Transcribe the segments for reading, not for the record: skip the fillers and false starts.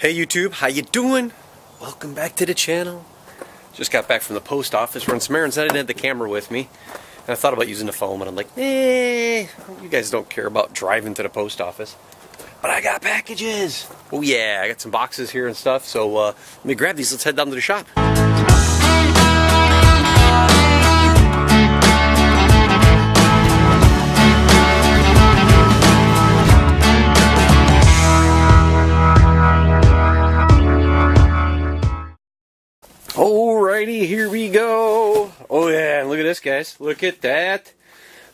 Hey YouTube, how you doing? Welcome back to the channel. Just got back from the post office, run some errands. I didn't have the camera with me. And I thought about using the phone, but I'm like, you guys don't care about driving to the post office. But I got packages. Oh yeah, I got some boxes here and stuff. So let me grab these. Let's head down to the shop. Alrighty, here we go. Oh yeah, and look at this, guys. Look at that.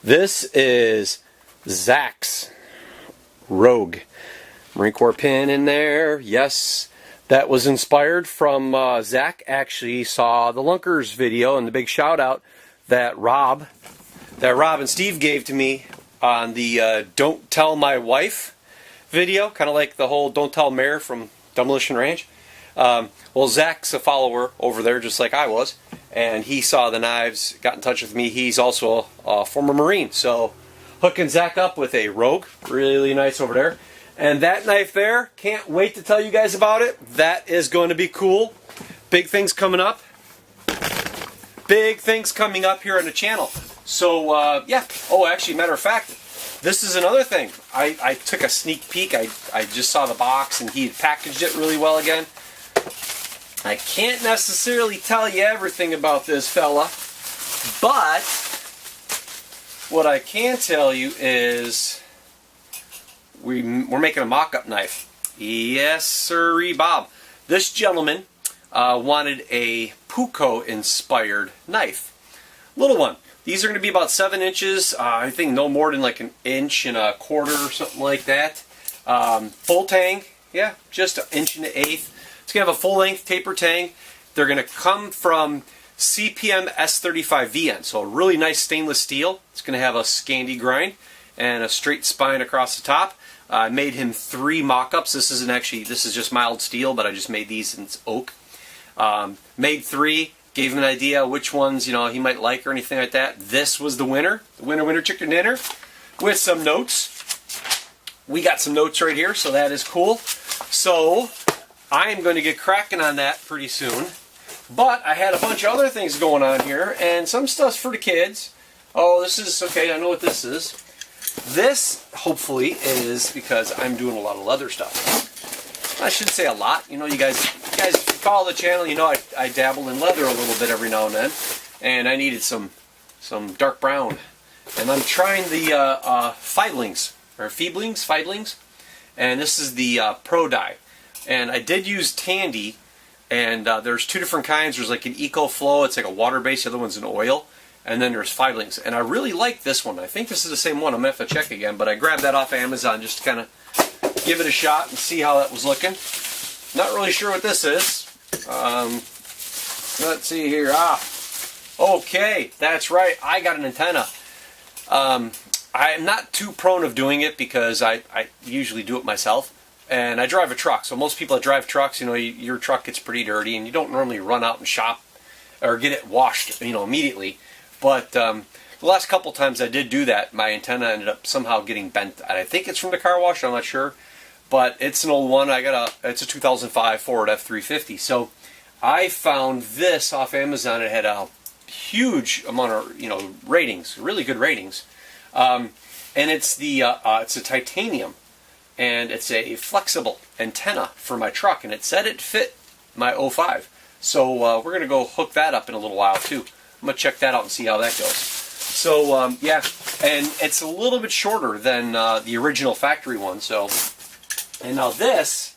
This is Zach's Rogue Marine Corps pin in there. Yes, that was inspired from Zach actually saw the Lunkers video, and the big shout out that Rob and Steve gave to me on the Don't Tell My Wife video, kind of like the whole Don't Tell Mare from Demolition Ranch. Well, Zach's a follower over there, just like I was, and he saw the knives, got in touch with me. He's also a former Marine, so hooking Zach up with a Rogue, really nice over there. And that knife there, can't wait to tell you guys about it. That is going to be cool. Big things coming up. Big things coming up here on the channel. So, yeah. Oh, actually, matter of fact, this is another thing. I took a sneak peek. I just saw the box, and he packaged it really well again. I can't necessarily tell you everything about this fella, but what I can tell you is we're making a mock-up knife. Yes, sirree, Bob. This gentleman wanted a Puko-inspired knife. Little one. These are going to be about 7 inches. I think no more than like 1.25 inches or something like that. Full tang. Yeah, just 1 1/8 inches. It's going to have a full-length taper tang. They're going to come from CPM S35 VN, so a really nice stainless steel. It's going to have a Scandi grind and a straight spine across the top. I made him 3 mock-ups. This is just mild steel, but I just made these in oak. Made 3, gave him an idea which ones he might like or anything like that. This was the winner, winner chicken dinner, with some notes. We got some notes right here, so that is cool. So I am going to get cracking on that pretty soon. But I had a bunch of other things going on here, and some stuff's for the kids. Oh, this is, okay, I know what this is. This, hopefully, is because I'm doing a lot of leather stuff. I shouldn't say a lot. You guys if you follow the channel, I dabble in leather a little bit every now and then. And I needed some dark brown. And I'm trying the Fiebings. And this is the Pro Dye. And I did use Tandy, and there's 2 different kinds. There's like an Eco Flow, it's like a water-based, the other one's an oil, and then there's Fiebings. And I really like this one. I think this is the same one. I'm going to have to check again, but I grabbed that off Amazon just to kind of give it a shot and see how that was looking. Not really sure what this is. Let's see here. Okay, that's right. I got an antenna. I'm not too prone of doing it because I usually do it myself. And I drive a truck, so most people that drive trucks, your truck gets pretty dirty, and you don't normally run out and shop or get it washed, immediately. But the last couple times I did do that, my antenna ended up somehow getting bent. And I think it's from the car wash, I'm not sure, but it's an old one. It's a 2005 Ford F350. So I found this off Amazon. It had a huge amount of ratings, really good ratings, and it's a titanium. And it's a flexible antenna for my truck, and it said it fit my 05. So we're going to go hook that up in a little while too. I'm going to check that out and see how that goes. So yeah, and it's a little bit shorter than the original factory one. So, and now these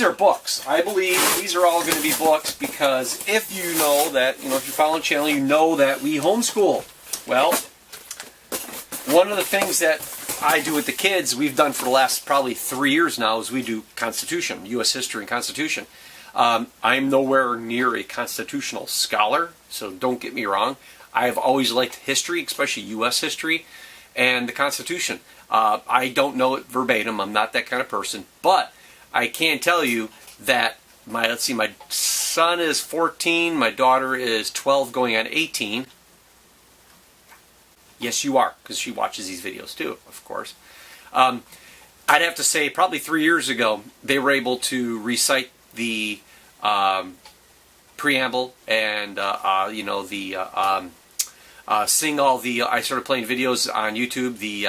are books. I believe these are all going to be books because if you know that, if you're following the channel, you know that we homeschool. Well, one of the things that I do with the kids, we've done for the last probably 3 years now, is we do Constitution, U.S. history and Constitution. I'm nowhere near a constitutional scholar, so don't get me wrong. I've always liked history, especially U.S. history, and the Constitution. I don't know it verbatim. I'm not that kind of person, but I can tell you that my son is 14, my daughter is 12 going on 18. Yes, you are, because she watches these videos too, of course. I'd have to say probably 3 years ago, they were able to recite the preamble and sing all the. I started playing videos on YouTube. The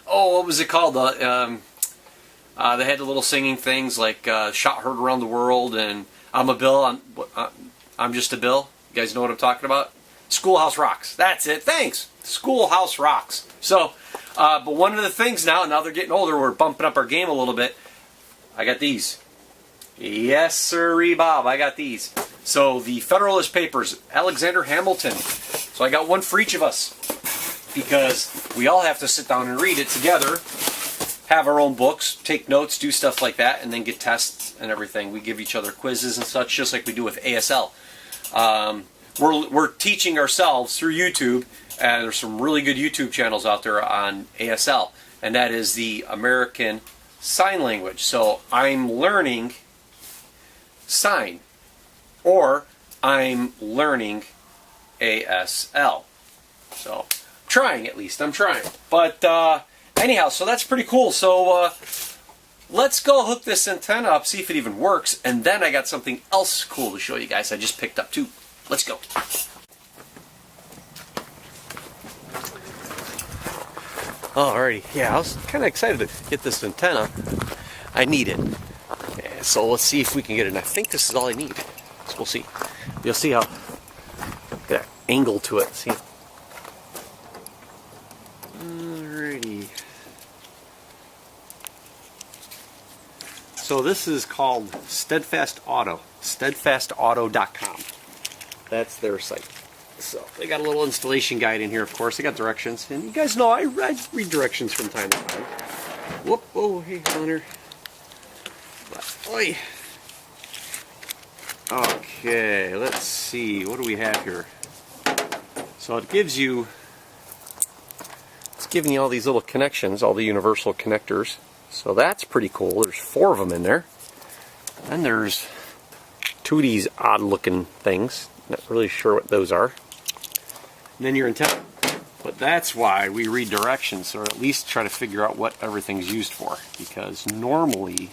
what was it called? They had the little singing things like "Shot Heard Around the World" and "I'm a Bill." I'm just a Bill. You guys know what I'm talking about? Schoolhouse Rocks. That's it. Thanks. Schoolhouse Rocks. So, but one of the things now they're getting older, we're bumping up our game a little bit. I got these. Yes, sirree, Bob. I got these. So the Federalist Papers, Alexander Hamilton. So I got one for each of us because we all have to sit down and read it together, have our own books, take notes, do stuff like that, and then get tests and everything. We give each other quizzes and such, just like we do with ASL. We're teaching ourselves through YouTube, and there's some really good YouTube channels out there on ASL, and that is the American Sign Language. So I'm learning sign, or I'm learning ASL. So trying, at least I'm trying. But anyhow, so that's pretty cool. So let's go hook this antenna up, see if it even works, and then I got something else cool to show you guys I just picked up too. Let's go. Alrighty, yeah, I was kind of excited to get this antenna. I need it. Yeah, so let's see if we can get it. And I think this is all I need. So we'll see. You'll see how got an angle to it. See? Alrighty. So this is called Steadfast Auto. Steadfastauto.com. That's their site. So they got a little installation guide in here, of course. They got directions, and you guys know I read directions from time to time. Whoop! Oh, hey, Hunter. Oi. Okay, let's see. What do we have here? So it gives you. It's giving you all these little connections, all the universal connectors. So that's pretty cool. There's 4 of them in there. And there's 2 of these odd-looking things. Not really sure what those are. And then your antenna. But that's why we read directions, or at least try to figure out what everything's used for. Because normally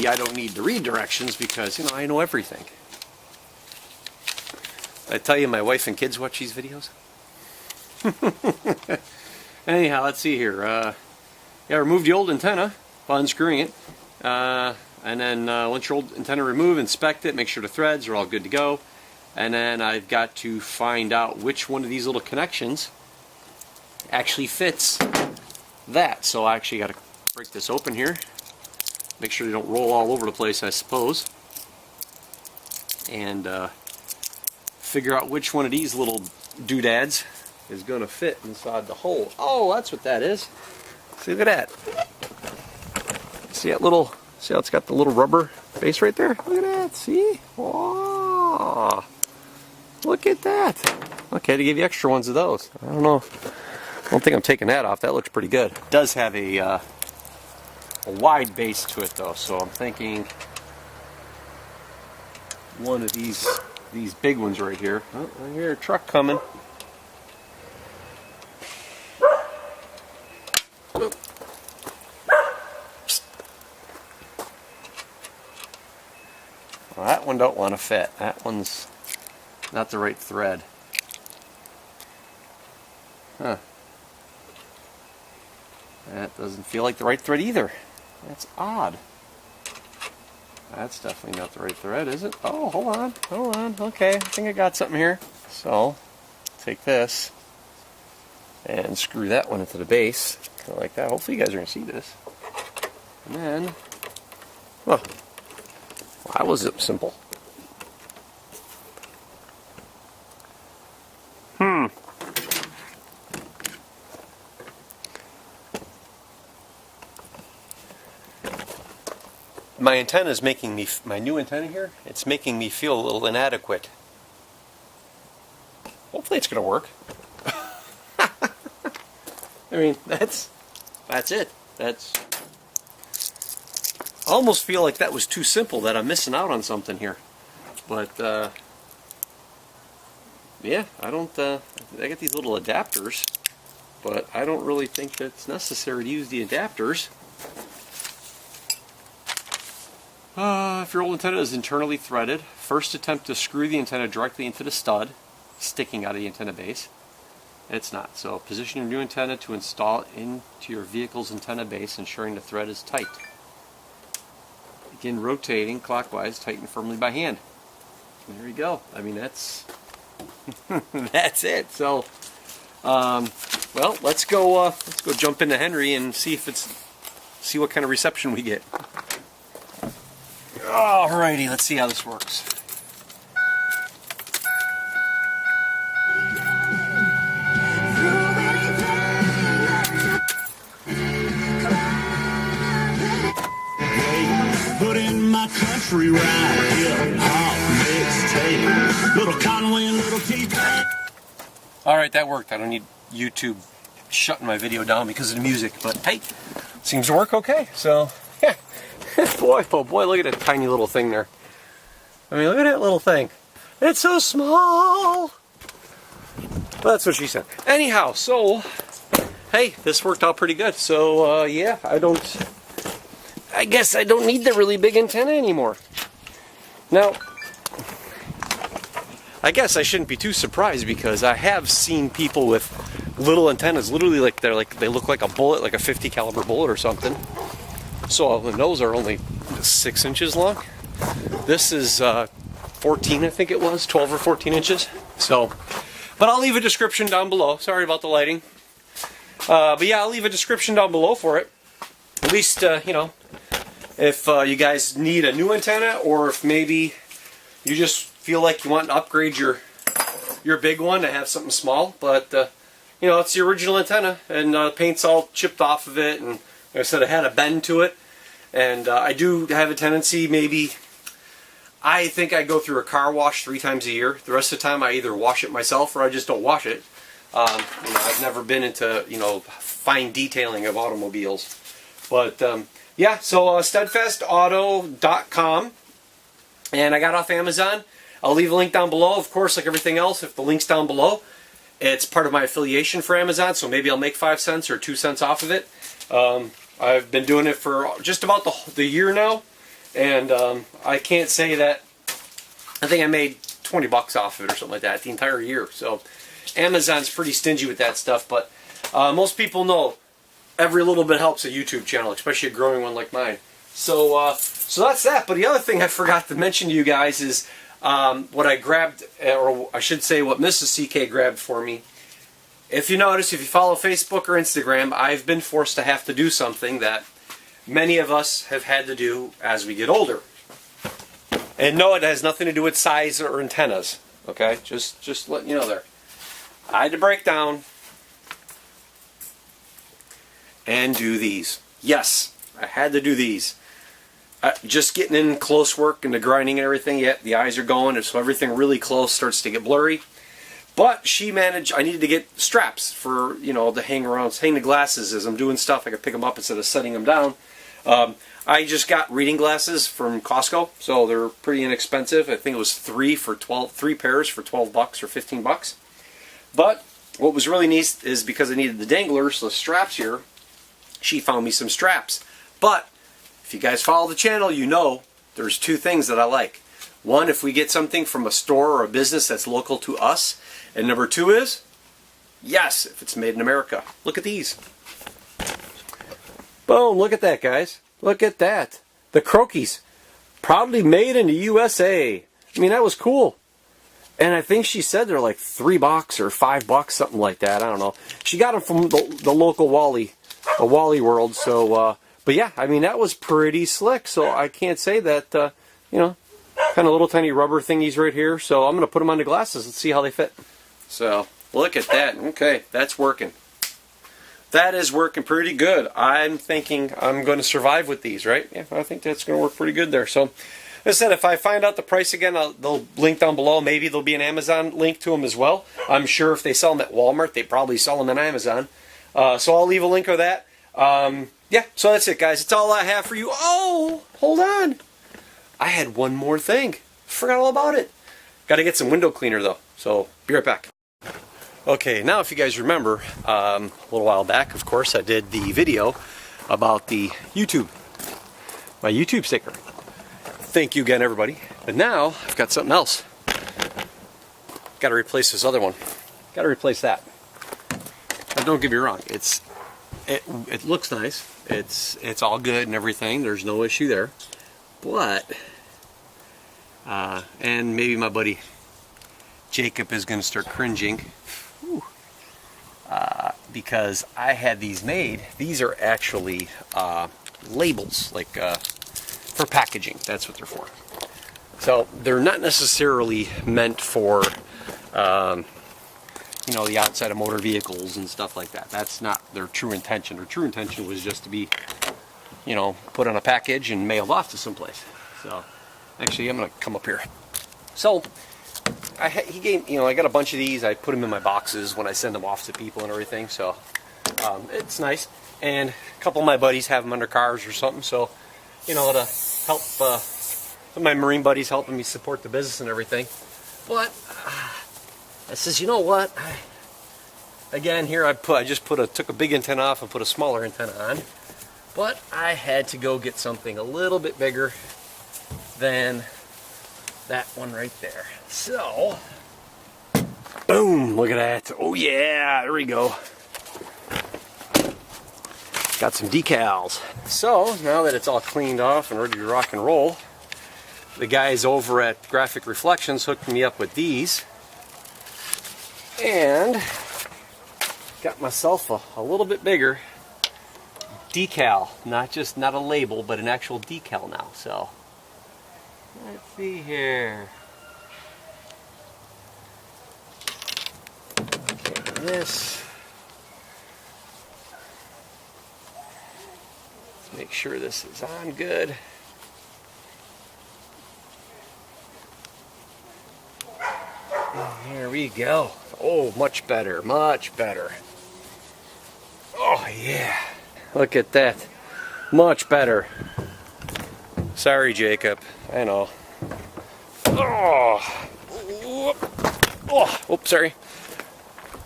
I don't need to read directions because, I know everything. I tell you, my wife and kids watch these videos. Anyhow, let's see here. Remove the old antenna by unscrewing it. And then once your old antenna removed, inspect it, make sure the threads are all good to go. And then I've got to find out which one of these little connections actually fits that. So I actually got to break this open here. Make sure they don't roll all over the place, I suppose. And figure out which one of these little doodads is going to fit inside the hole. Oh, that's what that is. See, look at that. See that little... See how it's got the little rubber base right there? Look at that, see? Oh, look at that. Okay, to give you extra ones of those. I don't know. I don't think I'm taking that off. That looks pretty good. It does have a wide base to it though, so I'm thinking one of these big ones right here. Oh, I hear a truck coming. Well, that one don't want to fit. That one's not the right thread. Huh. That doesn't feel like the right thread either. That's odd. That's definitely not the right thread, is it? Oh, hold on. Okay, I think I got something here. So, take this and screw that one into the base. Kind of like that. Hopefully you guys are going to see this. And then, well, that was simple. My antenna is making me, my new antenna here, it's making me feel a little inadequate. Hopefully it's going to work. I mean, that's it. I almost feel like that was too simple, that I'm missing out on something here. But, yeah, I got these little adapters. but I don't really think that's necessary to use the adapters. If your old antenna is internally threaded, first attempt to screw the antenna directly into the stud sticking out of the antenna base. It's not. So position your new antenna to install it into your vehicle's antenna base, ensuring the thread is tight. Begin rotating clockwise, tighten firmly by hand. And there you go. I mean, that's that's it. So, well, let's go jump into Henry and see what kind of reception we get. Alrighty, let's see how this works. Put in my country ride, hip hop mixtape, little Conway and little Keith. Alright, that worked. I don't need YouTube shutting my video down because of the music, but hey, seems to work okay. So, yeah. Boy, oh boy, look at that tiny little thing there. I mean, look at that little thing. It's so small. Well, that's what she said. Anyhow, so, hey, this worked out pretty good. So, yeah, I guess I don't need the really big antenna anymore. Now, I guess I shouldn't be too surprised because I have seen people with little antennas, literally they look like a bullet, like a 50 caliber bullet or something. So those are only 6 inches long. This is 14, I think it was, 12 or 14 inches. So, but I'll leave a description down below. Sorry about the lighting. But yeah, I'll leave a description down below for it. At least, you know, if you guys need a new antenna, or if maybe you just feel like you want to upgrade your big one to have something small. But, you know, it's the original antenna, and paint's all chipped off of it, and like I said, it had a bend to it, and I do have a tendency, maybe, I think I go through a car wash 3 times a year. The rest of the time I either wash it myself or I just don't wash it. You know, I've never been into, you know, fine detailing of automobiles. But, yeah, so steadfastauto.com, and I got off Amazon. I'll leave a link down below, of course, like everything else. If the link's down below, it's part of my affiliation for Amazon, so maybe I'll make 5 cents or 2 cents off of it. I've been doing it for just about the year now, and I can't say that. I think I made 20 bucks off of it or something like that the entire year. So Amazon's pretty stingy with that stuff, but most people know every little bit helps a YouTube channel, especially a growing one like mine. So so that's that. But the other thing I forgot to mention to you guys is what I grabbed, or I should say what Mrs. CK grabbed for me. If you notice, if you follow Facebook or Instagram, I've been forced to have to do something that many of us have had to do as we get older. And no, it has nothing to do with size or antennas. Okay, just letting you know there. I had to break down and do these. Yes, I had to do these. Just getting in close work and the grinding and everything, yeah, the eyes are going, so everything really close starts to get blurry. But she managed, I needed to get straps for, you know, to hang around, hang the glasses as I'm doing stuff. I could pick them up instead of setting them down. I just got reading glasses from Costco, so they're pretty inexpensive. I think it was 3 pairs for 12 bucks or 15 bucks. But what was really neat is because I needed the danglers, the straps here, she found me some straps. But if you guys follow the channel, you know there's 2 things that I like. One, if we get something from a store or a business that's local to us. And number 2 is, yes, if it's made in America. Look at these. Boom, look at that, guys. Look at that. The Croakies. Proudly made in the USA. I mean, that was cool. And I think she said they're like $3 or $5, something like that. I don't know. She got them from the local Wally World. So, but yeah, I mean, that was pretty slick. So I can't say that, you know, kind of little tiny rubber thingies right here. So I'm going to put them on the glasses and see how they fit. So look at that. Okay, that's working. That is working pretty good. I'm thinking I'm going to survive with these, right? Yeah, I think that's going to work pretty good there. So, as I said, if I find out the price again, they'll link down below. Maybe there'll be an Amazon link to them as well. I'm sure if they sell them at Walmart, they probably sell them on Amazon. So I'll leave a link of that. Yeah, so that's it, guys. It's all I have for you. Oh, hold on. I had one more thing. Forgot all about it. Got to get some window cleaner, though. So, be right back. Okay, now if you guys remember, a little while back, of course, I did the video about the my YouTube sticker. Thank you again, everybody. But now, I've got something else. Got to replace this other one. Got to replace that. Now, don't get me wrong, it looks nice. It's all good and everything. There's no issue there. But, and maybe my buddy Jacob is going to start cringing. Because I had these made. These are actually labels, like for packaging. That's what they're for. So they're not necessarily meant for you know, the outside of motor vehicles and stuff like that. That's not their true intention. Their true intention was just to be, you know, put on a package and mailed off to someplace. So actually, I'm gonna come up here. So he gave, you know, I got a bunch of these. I put them in my boxes when I send them off to people and everything. So it's nice. And a couple of my buddies have them under cars or something. So, you know, to help my Marine buddies helping me support the business and everything. But I says, you know what? Again, here I just took a big antenna off and put a smaller antenna on. But I had to go get something a little bit bigger than that one right there. So, boom, look at that. Oh yeah, there we go. Got some decals. So, now that it's all cleaned off and ready to rock and roll, the guys over at Graphic Reflections hooked me up with these. And got myself a little bit bigger decal. Not a label, but an actual decal now. So, let's see here. Okay, this. Let's make sure this is on good. And there we go. Oh, much better, much better. Oh yeah. Look at that. Much better. Sorry, Jacob. I know. Oh. Oh, oops, sorry.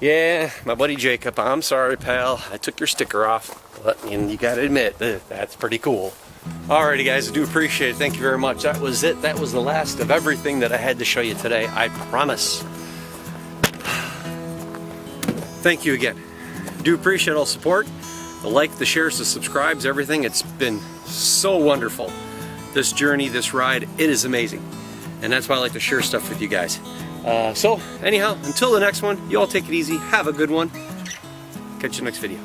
Yeah, my buddy Jacob. I'm sorry, pal. I took your sticker off. But you gotta admit, that's pretty cool. Alrighty, guys. I do appreciate it. Thank you very much. That was it. That was the last of everything that I had to show you today. I promise. Thank you again. Do appreciate all support. The like, the shares, the subscribes, everything. It's been so wonderful. This journey, this ride, it is amazing. And that's why I like to share stuff with you guys. So, anyhow, until the next one, you all take it easy. Have a good one. Catch you next video.